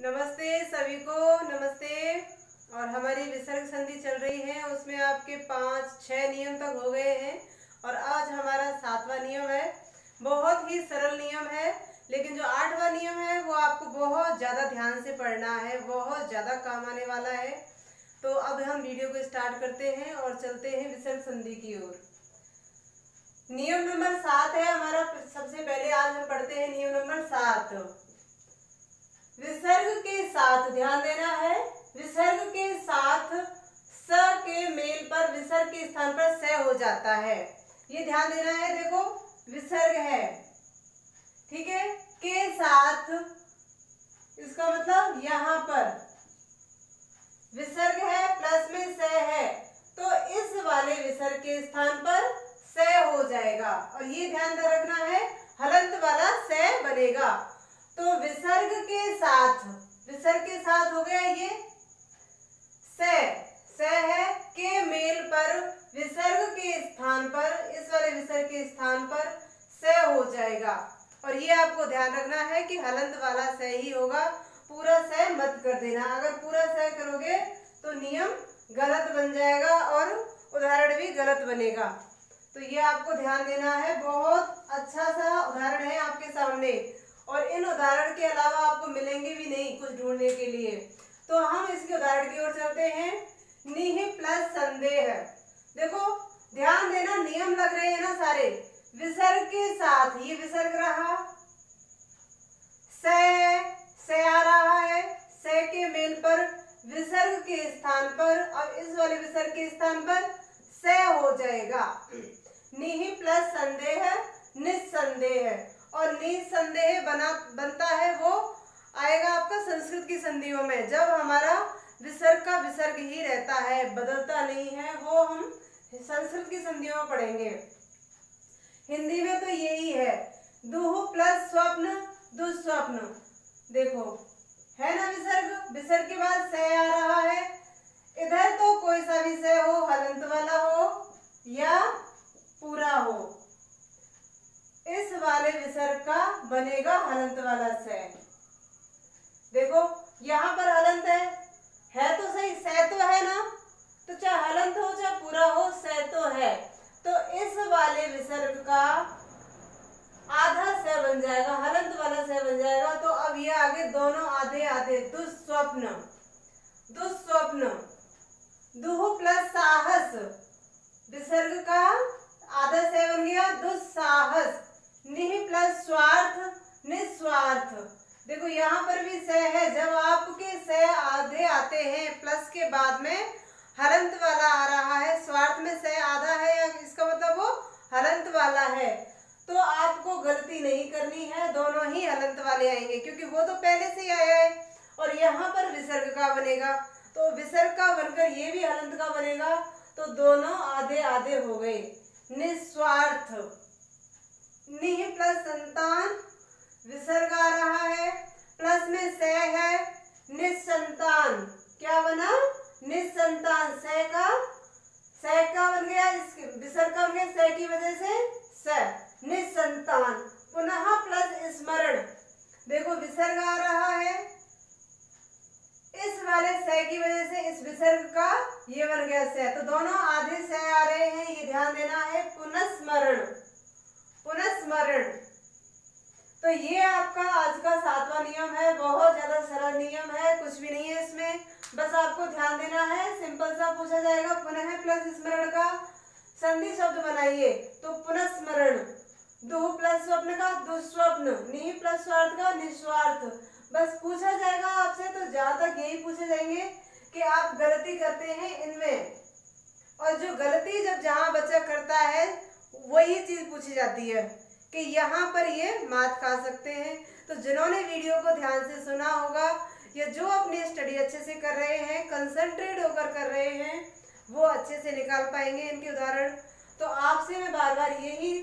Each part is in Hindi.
नमस्ते सभी को, नमस्ते। और हमारी विसर्ग संधि चल रही है, उसमें आपके 5-6 नियम तक हो गए हैं और आज हमारा 7वां नियम है। बहुत ही सरल नियम है, लेकिन जो 8वां नियम है वो आपको बहुत ज़्यादा ध्यान से पढ़ना है, बहुत ज़्यादा काम आने वाला है। तो अब हम वीडियो को स्टार्ट करते हैं और चलते हैं विसर्ग संधि की ओर। नियम नंबर 7 है हमारा। सबसे पहले आज हम पढ़ते हैं नियम नंबर 7। विसर्ग के साथ, ध्यान देना है, विसर्ग के साथ स के मेल पर विसर्ग के स्थान पर स हो जाता है। ये ध्यान देना है। देखो विसर्ग है, ठीक है, के साथ, इसका मतलब यहाँ पर विसर्ग है प्लस में स है, तो इस वाले विसर्ग के स्थान पर स हो जाएगा। और ये ध्यान रखना है, हलंत वाला स बनेगा। तो विसर्ग के साथ हो गया ये स है, के मेल पर विसर्ग के स्थान पर, इस वाले विसर्ग के स्थान पर स हो जाएगा। और ये आपको ध्यान रखना है कि हलंत वाला स ही होगा, पूरा स मत कर देना। अगर पूरा स करोगे तो नियम गलत बन जाएगा और उदाहरण भी गलत बनेगा। तो ये आपको ध्यान देना है। बहुत अच्छा सा उदाहरण है आपके सामने और इन उदाहरण के अलावा आपको मिलेंगे भी नहीं कुछ ढूंढने के लिए। तो हम इसके उदाहरण की ओर चलते हैं। निहि प्लस संदेह। देखो ध्यान देना, नियम लग रहे हैं ना सारे। विसर्ग के साथ, ये विसर्ग रहा, से आ रहा है, से के मेल पर विसर्ग के स्थान पर, अब इस वाले विसर्ग के स्थान पर से हो जाएगा। निहि प्लस संदेह निस्संदेह। और निस्संदेह बनता है, वो आएगा आपका संस्कृत की संधियों में, जब हमारा विसर्ग का विसर्ग ही रहता है, बदलता नहीं है। वो हम संस्कृत की संधियों में पढ़ेंगे। हिंदी में तो यही है, दुह प्लस स्वप्न दुस्वप्न। देखो है ना विसर्ग, विसर्ग के बाद से आ रहा है। इधर तो कोई सा भी से हो, हलंत वाला हो या पूरा हो, इस वाले विसर्ग का बनेगा हलंत वाला से। देखो यहाँ पर हलंत है तो सही, से तो है ना, तो चाहे हलंत हो चाहे पूरा हो, से तो है। तो इस वाले विसर्ग का आधा से बन जाएगा, हलंत वाला से बन जाएगा। तो अब ये आगे दोनों आधे आधे, दुस्वप्न दुस्वप्न। दुह प्लस साहस, विसर्ग का आधा से बन गया दुस्साहस। निहि प्लस स्वार्थ निस्वार्थ। देखो यहाँ पर भी से है, जब आपके से आधे आते हैं प्लस के बाद में हलंत वाला आ रहा है, स्वार्थ में से आधा है, या इसका मतलब वो हलंत वाला है, तो आपको गलती नहीं करनी है, दोनों ही हलंत वाले आएंगे, क्योंकि वो तो पहले से ही आया है। और यहाँ पर विसर्ग का बनेगा, तो विसर्ग का बनकर ये भी हलंत का बनेगा, तो दोनों आधे आधे हो गए। निस्वार्थ। निहि प्लस संतान, विसर्ग आ रहा है, प्लस में से है, निस्संतान। क्या बना? निस्संतान। से का बन गया, इस विसर्ग का बन गया से की वजह से स, निस्संतान। पुनः प्लस स्मरण। देखो विसर्ग आ रहा है, इस वाले से की वजह से इस विसर्ग का ये बन गया से, तो दोनों आधे से आ रहे हैं, ये ध्यान देना है। पुनस्मरण पुनस्मरण। तो ये आपका आज का 7वां नियम है। बहुत ज्यादा सरल नियम है, कुछ भी नहीं है इसमें, बस आपको ध्यान देना है। सिंपल सा पूछा जाएगा, पुनः प्लस स्मरण का संधि शब्द बनाइए, तो पुनस्मरण। दुह प्लस स्वप्न का दुस्वप्न, निहि प्लस स्वार्थ का निस्वार्थ। बस पूछा जाएगा आपसे, तो जहां तक यही पूछे जाएंगे कि आप गलती करते हैं इनमें, और जो गलती जब जहां बच्चा करता है वही चीज पूछी जाती है कि यहाँ पर ये मात खा सकते हैं। तो जिन्होंने वीडियो को ध्यान से सुना होगा, या जो अपनी स्टडी अच्छे से कर रहे हैं, कंसंट्रेट होकर कर रहे हैं, वो अच्छे से निकाल पाएंगे इनके उदाहरण। तो आपसे मैं बार बार यही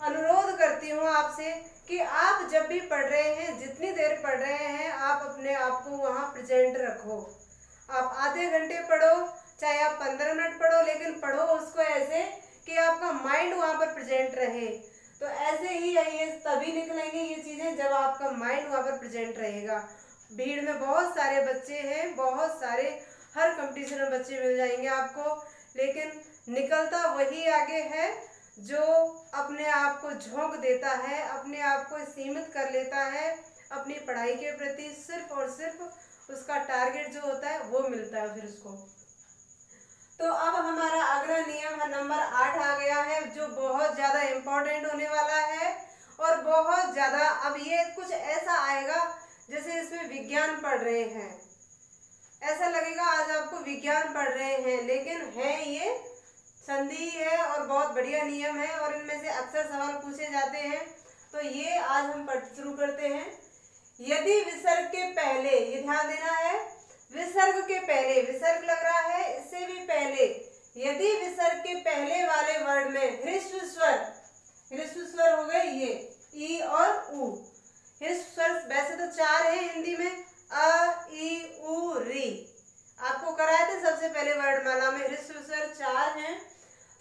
अनुरोध करती हूँ आपसे कि आप जब भी पढ़ रहे हैं, जितनी देर पढ़ रहे हैं, आप अपने आप को वहाँ प्रेजेंट रखो। आप आधे घंटे पढ़ो, चाहे आप 15 मिनट पढ़ो, लेकिन पढ़ो उसको ऐसे कि आपका माइंड वहाँ पर प्रेजेंट रहे। तो ऐसे ही ये तभी निकलेंगे ये चीजें जब आपका माइंड वहाँ पर प्रेजेंट रहेगा। भीड़ में बहुत सारे बच्चे हैं, बहुत सारे, हर कंपटीशन में बच्चे मिल जाएंगे आपको, लेकिन निकलता वही आगे है जो अपने आप को झोंक देता है, अपने आप को सीमित कर लेता है अपनी पढ़ाई के प्रति, सिर्फ और सिर्फ उसका टारगेट जो होता है वो मिलता है फिर उसको। तो अब हमारा अगला नियम नंबर 8 आ गया है, जो बहुत ज़्यादा इम्पोर्टेंट होने वाला है और बहुत ज़्यादा, अब ये कुछ ऐसा आएगा जैसे इसमें विज्ञान पढ़ रहे हैं, ऐसा लगेगा आज आपको विज्ञान पढ़ रहे हैं, लेकिन है ये संधि है और बहुत बढ़िया नियम है और इनमें से अक्सर सवाल पूछे जाते हैं। तो ये आज हम पढ़ शुरू करते हैं। यदि विसर्ग के पहले, ये ध्यान देना है, विसर्ग के पहले, विसर्ग लग रहा है इससे भी पहले, यदि विसर्ग के पहले वाले वर्ड में ह्रस्व स्वर हो गए ये ई और उ, ह्रस्व स्वर वैसे तो 4 है हिंदी में, अ ई उ री, आपको कराए थे सबसे पहले वर्णमाला में ह्रस्व स्वर 4 हैं,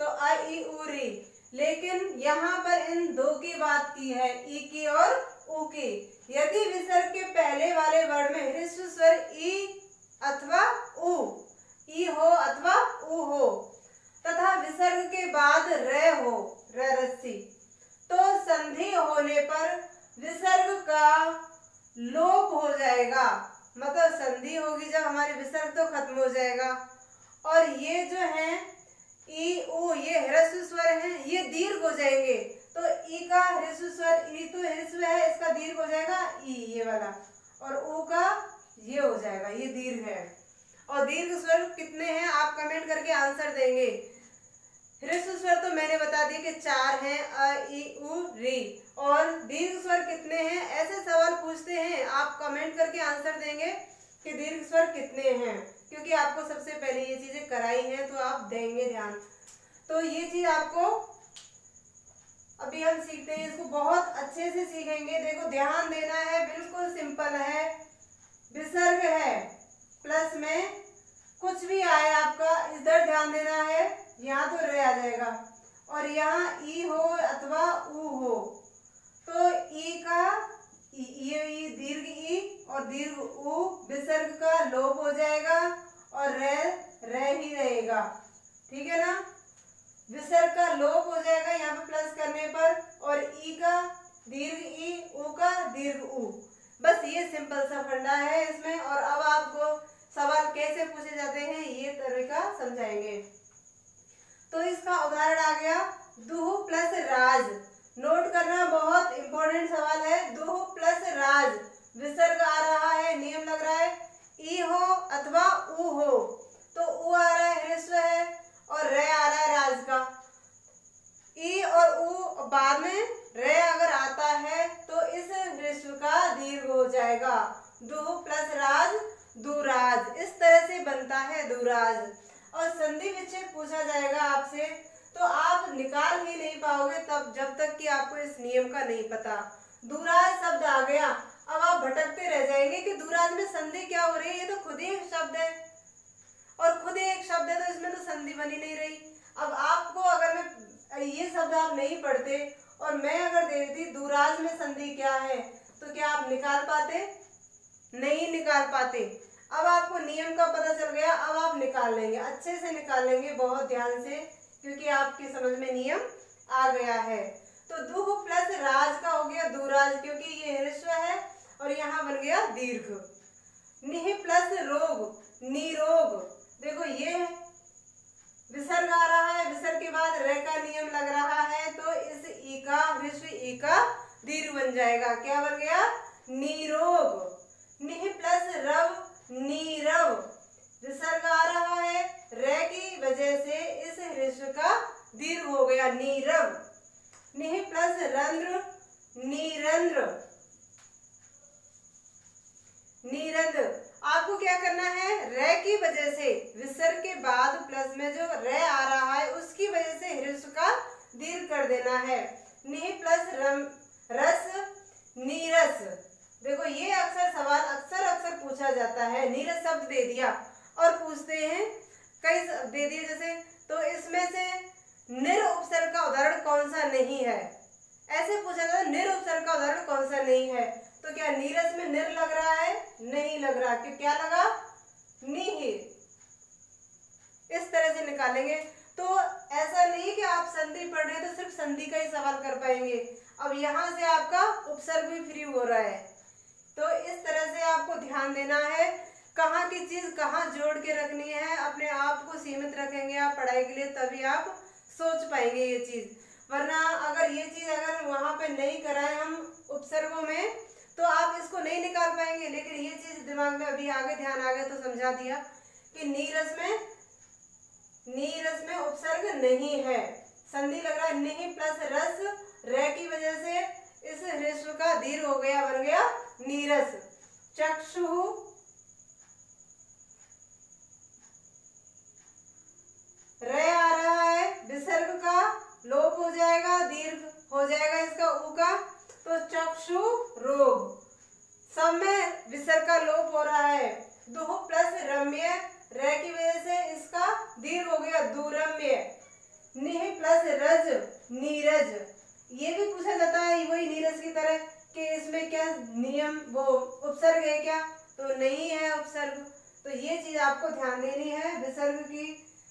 तो अ ई उ री, लेकिन यहाँ पर इन दो की बात की है, ई की और उ की। यदि विसर्ग के पहले वाले वर्ड में ह्रस्व स्वर ई अथवा उ, ई हो अथवा उ हो, तथा विसर्ग के बाद र हो, र रस्सी, तो संधि होने पर विसर्ग का लोप हो जाएगा, मतलब संधि होगी जब हमारे विसर्ग तो खत्म हो जाएगा। और ये जो है ई उ, ये ह्रस्व स्वर है, ये दीर्घ हो जाएंगे, तो ई का ह्रस्व स्वर, ई तो ह्रस्व है, इसका दीर्घ हो जाएगा ई, ये वाला, और उ का ये हो जाएगा, ये दीर्घ है। और दीर्घ स्वर कितने हैं आप कमेंट करके आंसर देंगे। ह्रस्व स्वर तो मैंने बता दिया कि 4 हैं, अ ई उ री, और दीर्घ स्वर कितने हैं, ऐसे सवाल पूछते हैं, आप कमेंट करके आंसर देंगे कि दीर्घ स्वर कितने हैं, क्योंकि आपको सबसे पहले ये चीजें कराई हैं तो आप देंगे ध्यान। तो ये चीज आपको अभी हम सीखते हैं, इसको बहुत अच्छे से सीखेंगे। देखो ध्यान देना है, बिल्कुल सिंपल है, विसर्ग है, प्लस में कुछ भी आए आपका इधर ध्यान देना है, यहाँ तो रह आ जाएगा, और यहाँ ई हो अथवा उ हो, तो ई का ये दीर्घ ई और दीर्घ उ, विसर्ग का लोप हो जाएगा और रह ही रहेगा, ठीक है ना, विसर्ग का लोप हो जाएगा यहाँ पे प्लस करने पर, और ई का दीर्घ ई, उ का दीर्घ उ, बस ये सिंपल सा फंडा है इसमें। और अब आपको सवाल कैसे पूछे जाते हैं ये तरीका समझाएंगे। तो इसका उदाहरण आ गया, दुह प्लस राज, नोट करना बहुत इंपॉर्टेंट सवाल है, दुह प्लस राज, विसर्ग आ रहा है, नियम लग रहा है ई हो अथवा उ हो, तो उ आ रहा है ह्रस्व है और र आ रहा है राज का, ई और उ बाद में र अगर आता है तो इस ह्रस्व का दीर्घ हो जाएगा, दुह प्लस राज दुराज, इस तरह से बनता है दुराज। और संधि विच्छेद पूछा जाएगा आपसे तो आप निकाल ही नहीं पाओगे तब जब तक कि आपको इस नियम का नहीं पता। दुराज शब्द आ गया, अब आप भटकते रह जाएंगे कि दुराज में संधि क्या हो रही है, ये तो खुद ही एक शब्द है, और खुद ही एक शब्द है तो इसमें तो संधि बनी नहीं रही। अब आपको अगर मैं ये शब्द आप नहीं पढ़ते और मैं अगर दे देती दुराज में संधि क्या है, तो क्या आप निकाल पाते? नहीं निकाल पाते। अब आपको नियम का पता चल गया, अब आप निकाल लेंगे, अच्छे से निकाल लेंगे, बहुत ध्यान से, क्योंकि आपकी समझ में नियम आ गया है। तो दुह प्लस राज का हो गया दुराज, क्योंकि ये ह्रस्व है और यहाँ बन गया दीर्घ। निह प्लस रोग, निरोग, देखो ये विसर्ग आ रहा है, विसर्ग के बाद र का नियम लग रहा है, तो इस ई का ह्रस्व ई का दीर्घ बन जाएगा, क्या बन गया? निरोग। निह प्लस रव, नीरव, विसर्ग आ रहा है, र की वजह से इस ह्रस्व का दीर्घ हो गया, नीरव। निह प्लस रंध्र, नीरंध्र, नीरंध्र। आपको क्या करना है, र की वजह से विसर्ग के बाद प्लस में जो र आ रहा है उसकी वजह से ह्रस्व का दीर्घ कर देना है। निह प्लस रस, नीरस। देखो ये अक्सर सवाल अक्सर पूछा जाता है, नीरस शब्द दे दिया और पूछते हैं कई दे दिए जैसे, तो इसमें से निर उपसर्ग का उदाहरण कौन सा नहीं है, ऐसे पूछा जाता है निर उपसर्ग का उदाहरण कौन सा नहीं है, तो क्या नीरस में निर लग रहा है? नहीं लग रहा है, क्या लगा, नीहि। इस तरह से निकालेंगे। तो ऐसा नहीं कि आप संधि पढ़ रहे हैं तो सिर्फ संधि का ही सवाल कर पाएंगे, अब यहाँ से आपका उपसर्ग भी फ्री हो रहा है। तो इस तरह से आपको ध्यान देना है, कहाँ की चीज कहाँ जोड़ के रखनी है। अपने आप को सीमित रखेंगे आप पढ़ाई के लिए, तभी आप सोच पाएंगे ये चीज। वरना अगर ये चीज अगर वहां पे नहीं कराए हम उपसर्गों में, तो आप इसको नहीं निकाल पाएंगे। लेकिन ये चीज दिमाग में अभी आगे ध्यान आ गया तो समझा दिया कि नीरस में उपसर्ग नहीं है। संधि लग रहा है निहि प्लस रस, रे की वजह से इस ह्रस्व का दीर्घ हो गया, बन गया नीरस। चक्षु, रे आ रहा है, विसर्ग का लोप हो जाएगा, दीर्घ हो जाएगा इसका ऊ का, तो चक्षु रोग। सब में विसर्ग का लोप हो रहा है। दुह प्लस रम्य, रे की वजह से इसका दीर्घ हो गया दुरम्य। निहि प्लस रज, नीरज। ये भी पूछा जाता है वही नीरज की तरह कि इसमें क्या नियम वो उपसर्ग है क्या, तो नहीं है उपसर्ग। तो ये चीज आपको ध्यान देनी है, विसर्ग की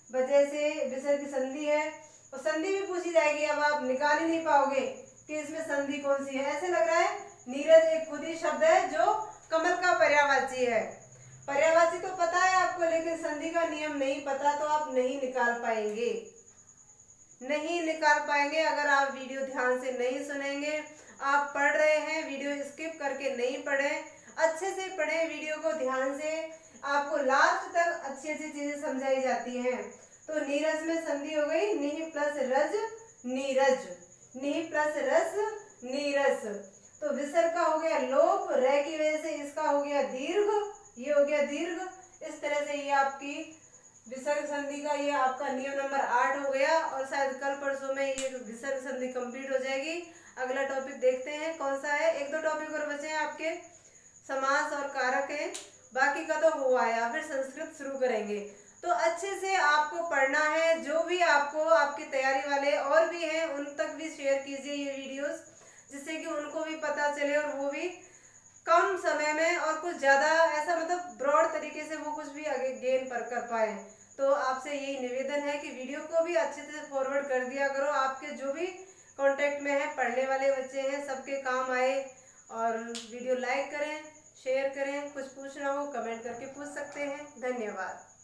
वजह से विसर्ग की संधि है। और संधि भी पूछी जाएगी, अब आप निकाल ही नहीं पाओगे कि इसमें संधि कौन सी है। ऐसे लग रहा है नीरज एक खुद ही शब्द है जो कमल का पर्यायवाची है। पर्यायवाची तो पता है आपको, लेकिन संधि का नियम नहीं पता, तो आप नहीं निकाल पाएंगे, नहीं निकाल पाएंगे अगर आप वीडियो ध्यान से नहीं सुनेंगे। आप पढ़ रहे हैं, वीडियो स्किप करके नहीं पढ़े, अच्छे से पढ़े वीडियो को ध्यान से, आपको लास्ट तक अच्छी अच्छी चीजें समझाई जाती हैं। तो नीरज में संधि हो गई निहि प्लस रज, नीरज। निहि प्लस रस, नीरस। तो विसर्ग का हो गया लोप, रे की वजह से इसका हो गया दीर्घ, ये हो गया दीर्घ। इस तरह से ये आपकी विसर्ग संधि का ये आपका नियम नंबर 8 हो गया। और शायद कल परसों में ये विसर्ग संधि कंप्लीट हो जाएगी। अगला टॉपिक देखते हैं कौन सा है। एक दो टॉपिक और बचे हैं आपके, समास और कारक है, बाकी का तो हुआ है, फिर संस्कृत शुरू करेंगे। तो अच्छे से आपको पढ़ना है। जो भी आपको आपकी तैयारी वाले और भी हैं उन तक भी शेयर कीजिए ये वीडियोस, जिससे कि उनको भी पता चले और वो भी कम समय में और कुछ ज़्यादा ऐसा मतलब ब्रॉड तरीके से वो कुछ भी आगे गेन कर पाए। तो आपसे यही निवेदन है कि वीडियो को भी अच्छे से फॉरवर्ड कर दिया करो। आपके जो भी कांटेक्ट में है, पढ़ने वाले बच्चे हैं, सबके काम आए। और वीडियो लाइक करें, शेयर करें, कुछ पूछना हो कमेंट करके पूछ सकते हैं। धन्यवाद।